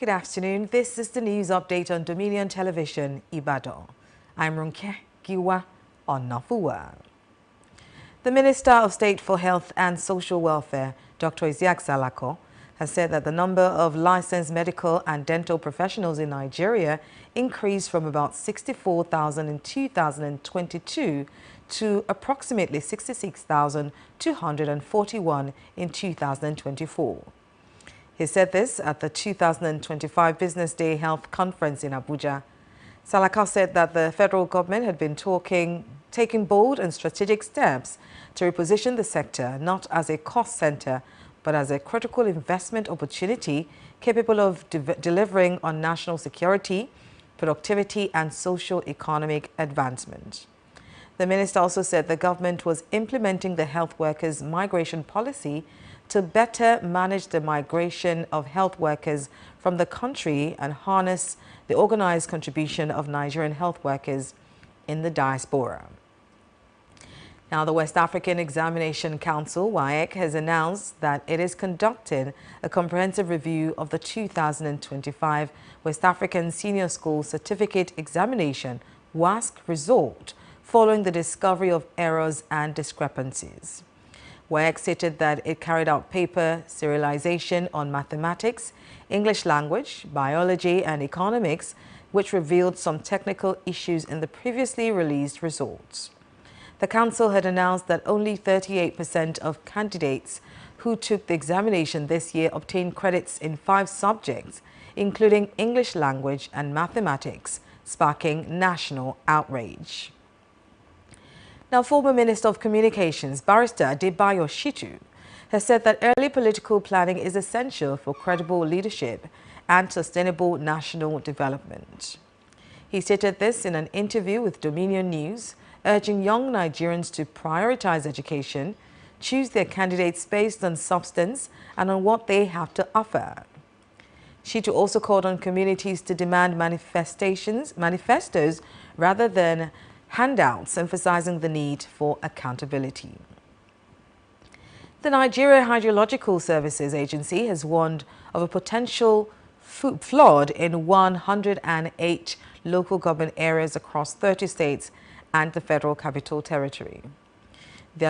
Good afternoon. This is the news update on Dominion Television, Ibadan. I'm Runke Giwa Onafuwa. The Minister of State for Health and Social Welfare, Dr. Isiaq Salako, has said that the number of licensed medical and dental professionals in Nigeria increased from about 64,000 in 2022 to approximately 66,241 in 2024. He said this at the 2025 Business Day Health Conference in Abuja. Salako said that the federal government had been taking bold and strategic steps to reposition the sector not as a cost center, but as a critical investment opportunity capable of delivering on national security, productivity, and socio-economic advancement. The minister also said the government was implementing the health workers' migration policy to better manage the migration of health workers from the country and harness the organized contribution of Nigerian health workers in the diaspora. Now, the West African Examination Council, WAEC, has announced that it is conducting a comprehensive review of the 2025 West African Senior School Certificate Examination, WASC, result following the discovery of errors and discrepancies. WAEC stated that it carried out paper serialization on mathematics, English language, biology, and economics, which revealed some technical issues in the previously released results. The council had announced that only 38% of candidates who took the examination this year obtained credits in 5 subjects, including English language and mathematics, sparking national outrage. Now, former Minister of Communications, Barrister Adebayo Shitu, has said that early political planning is essential for credible leadership and sustainable national development. He stated this in an interview with Dominion News, urging young Nigerians to prioritize education, choose their candidates based on substance and on what they have to offer. Shitu also called on communities to demand manifestos rather than handouts, emphasizing the need for accountability. The Nigeria Hydrological Services Agency has warned of a potential flood in 108 local government areas across 30 states and the Federal Capital Territory. The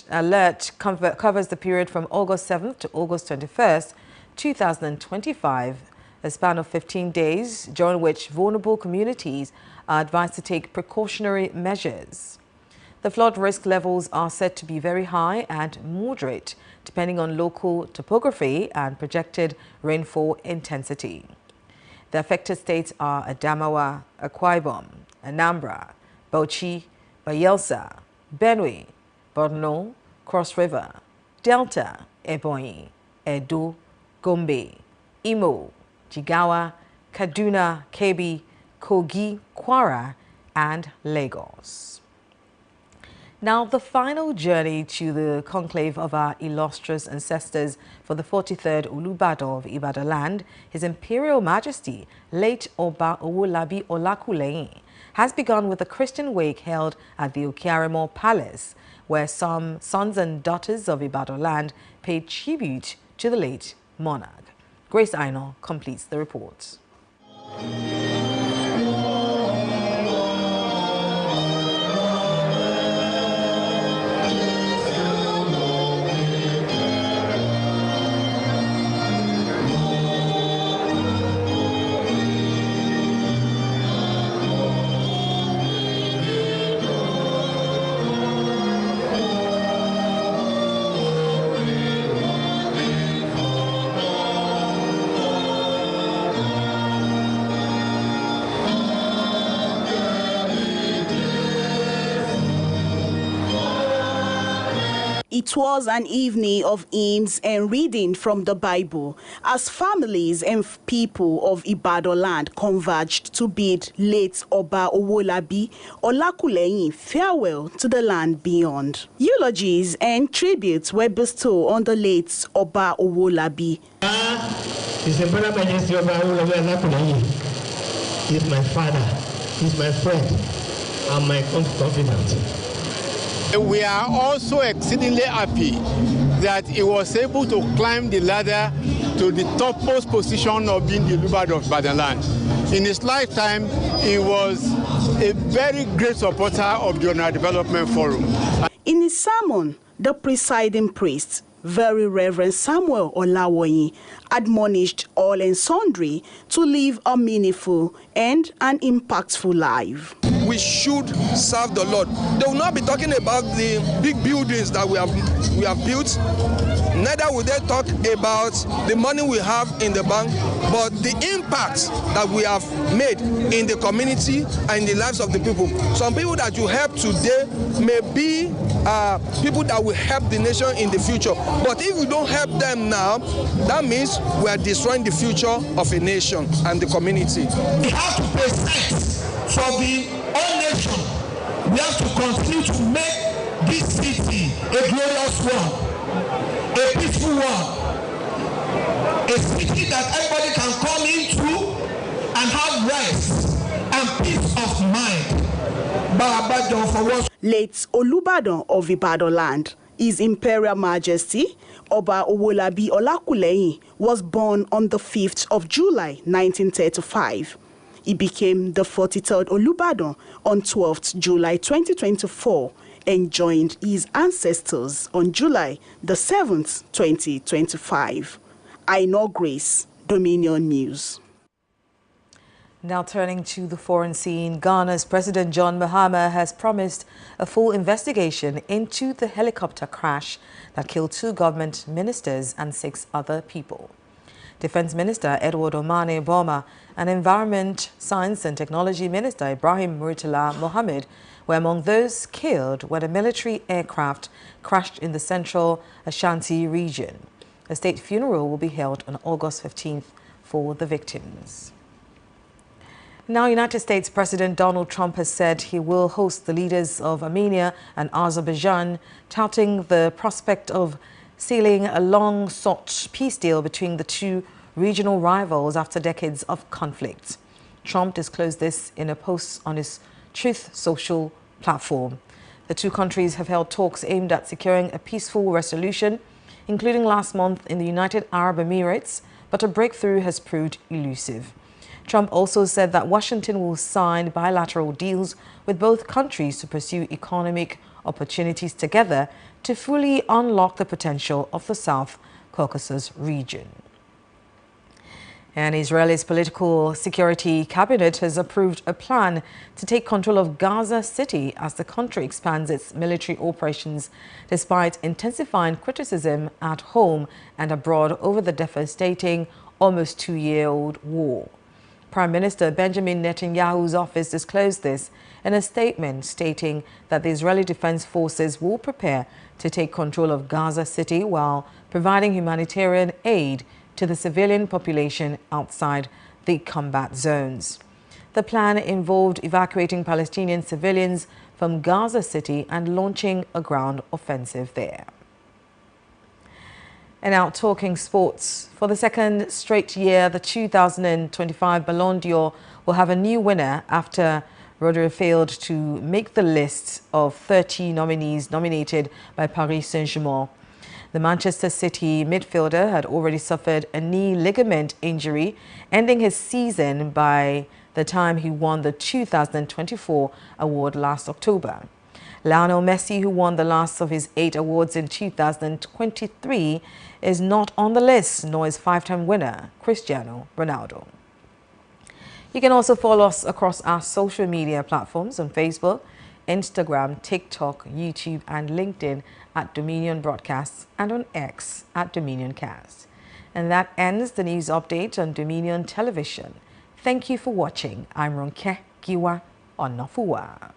alert covers the period from August 7th to August 21st, 2025, a span of 15 days, during which vulnerable communities are advised to take precautionary measures. The flood risk levels are said to be very high and moderate, depending on local topography and projected rainfall intensity. The affected states are Adamawa, Akwa Ibom, Anambra, Bauchi, Bayelsa, Benue, Borno, Cross River, Delta, Ebonyi, Edo, Gombe, Imo, Jigawa, Kaduna, Kebbi, Kogi, Kwara, and Lagos. Now, the final journey to the conclave of our illustrious ancestors for the 43rd Olubadan of Ibadan land, His Imperial Majesty, late Oba Owolabi Olakuleyin, has begun with a Christian wake held at the Okiarimo Palace, where some sons and daughters of Ibadan land paid tribute to the late monarch. Grace Aino completes the report. It was an evening of hymns and reading from the Bible as families and people of Ibadan land converged to bid late Oba Owolabi Olakuleyin farewell to the land beyond. Eulogies and tributes were bestowed on the late Oba Owolabi. His Imperial Majesty Oba Owolabi Olakuleyin is my father, he's my friend, and my confidant. We are also exceedingly happy that he was able to climb the ladder to the topmost position of being the Olubadan of Ibadan-land. In his lifetime, he was a very great supporter of the Onitsha Development Forum. In his sermon, the presiding priest, Very Reverend Samuel Olawoyin, admonished all and sundry to live a meaningful and an impactful life. We should serve the Lord. They will not be talking about the big buildings that we have built. Neither will they talk about the money we have in the bank, but the impact that we have made in the community and in the lives of the people. Some people that you help today may be people that will help the nation in the future. But if we don't help them now, that means we are destroying the future of a nation and the community. We have to pay thanks for the whole nation. We have to continue to make this city a glorious one, a peaceful one, a city that everybody can come into and have rest and peace of mind. Late Olubadan of Ibadan-land, His Imperial Majesty Oba Owolabi Olakuleyin, was born on the 5th of July 1935. He became the 43rd Olubadan on 12th July 2024 and joined his ancestors on July the 7th, 2025. Aino Grace, Dominion News. Now turning to the foreign scene, Ghana's President John Mahama has promised a full investigation into the helicopter crash that killed 2 government ministers and 6 other people. Defense Minister Edward Omane Boma and Environment, Science and Technology Minister Ibrahim Murtala Mohammed were among those killed when a military aircraft crashed in the central Ashanti region. A state funeral will be held on August 15th for the victims. Now, United States President Donald Trump has said he will host the leaders of Armenia and Azerbaijan, touting the prospect of sealing a long-sought peace deal between the 2 regional rivals after decades of conflict. Trump disclosed this in a post on his Truth Social platform. The 2 countries have held talks aimed at securing a peaceful resolution, including last month in the United Arab Emirates, but a breakthrough has proved elusive. Trump also said that Washington will sign bilateral deals with both countries to pursue economic opportunities together to fully unlock the potential of the South Caucasus region. And Israel's political security cabinet has approved a plan to take control of Gaza City as the country expands its military operations, despite intensifying criticism at home and abroad over the devastating, almost 2-year-old war. Prime Minister Benjamin Netanyahu's office disclosed this in a statement stating that the Israeli Defense Forces will prepare to take control of Gaza City while providing humanitarian aid to the civilian population outside the combat zones. The plan involved evacuating Palestinian civilians from Gaza City and launching a ground offensive there. And now talking sports. For the 2nd straight year, the 2025 Ballon d'Or will have a new winner after Rodri failed to make the list of 30 nominees nominated by Paris Saint-Germain. The Manchester City midfielder had already suffered a knee ligament injury, ending his season by the time he won the 2024 award last October. Lionel Messi, who won the last of his 8 awards in 2023, is not on the list, nor is 5-time winner Cristiano Ronaldo. You can also follow us across our social media platforms on Facebook, Instagram, TikTok, YouTube and LinkedIn at Dominion Broadcasts and on X at DominionCast. And that ends the news update on Dominion Television. Thank you for watching. I'm Ronke Giwa Onofuwa.